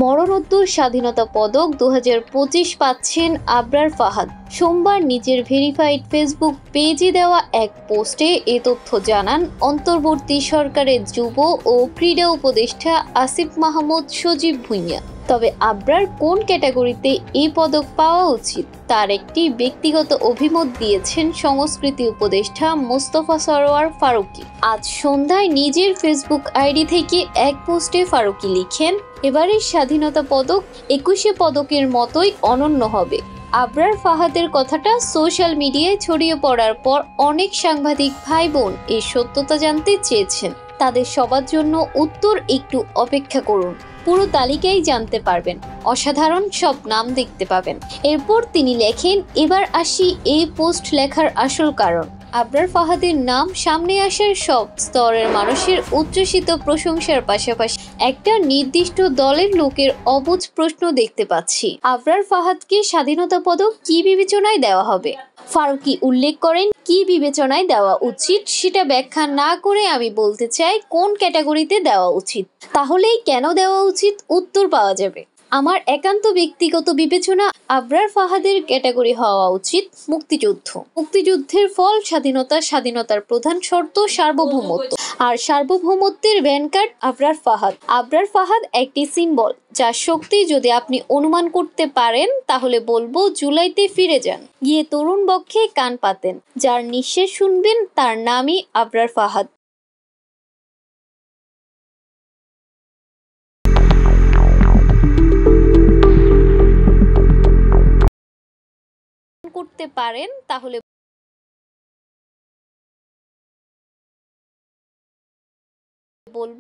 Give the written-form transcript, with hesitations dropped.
মরণোত্তর স্বাধীনতা পদক 2025 পাচ্ছেন আবরার ফাহাদ। সোমবার নিজের ভেরিফাইড ফেসবুক পেজে দেওয়া এক পোস্টে এ তথ্য জানান অন্তর্বর্তী সরকারের যুব ও ক্রীড়া উপদেষ্টা আসিফ মাহমুদ সজীব ভুঁইয়া। তবে আবরার কোন ক্যাটাগরিতে এই পদক পাওয়া উচিত তার একটি ব্যক্তিগত অভিমত দিয়েছেন সংস্কৃতি উপদেষ্টা মোস্তফা সরোয়ার ফারুকী। আজ সন্ধ্যায় নিজের ফেসবুক আইডি থেকে এক পোস্টে ফারুকী লিখেন, এবারের স্বাধীনতা পদক 21 পদকের মতোই অনন্য হবে। আবরার ফাহাদের কথাটা সোশ্যাল মিডিয়ায় ছড়িয়ে পড়ার পর অনেক সাংবাদিক ভাই বোন এই সত্যতা জানতে চেয়েছেন। তাদের সবার জন্য উত্তর একটু অপেক্ষা করুন, পুরো তালিকাই জানতে পারবেন, অসাধারণ সব নাম দেখতে পাবেন। এরপর তিনি লেখেন, এবার আসি এই পোস্ট লেখার আসল কারণ। আবরার ফাহাদের নাম সামনে আসার সব স্তরের মানুষের উচ্ছ্বসিত প্রশংসার পাশাপাশি একটা নির্দিষ্ট দলের লোকের অবুঝ প্রশ্ন দেখতে পাচ্ছি। আবরার ফাহাদকে স্বাধীনতা পদক কি বিবেচনায় দেওয়া হবে? ফারুকী উল্লেখ করেন, কি বিবেচনায় দেওয়া উচিত সেটা ব্যাখ্যা না করে আমি বলতে চাই কোন ক্যাটাগরিতে দেওয়া উচিত, তাহলেই কেন দেওয়া উচিত উত্তর পাওয়া যাবে। আমার একান্ত ব্যক্তিগত বিবেচনা, আবরার ফাহাদের ক্যাটাগরি হওয়া উচিত মুক্তিযুদ্ধ। মুক্তিযুদ্ধের ফল স্বাধীনতার প্রধান শর্ত সার্বভৌমত্ব, আর সার্বভৌমত্বের ভ্যানকার্ড আবরার ফাহাদ। আবরার ফাহাদ একটি সিম্বল, যার শক্তি যদি আপনি অনুমান করতে পারেন তাহলে বলবো জুলাইতে ফিরে যান, গিয়ে তরুণ বক্ষে কান পাতেন। যার নিঃশ্বাস শুনবেন তার নামই আবরার ফাহাদ। করতে পারেন তাহলে বলবো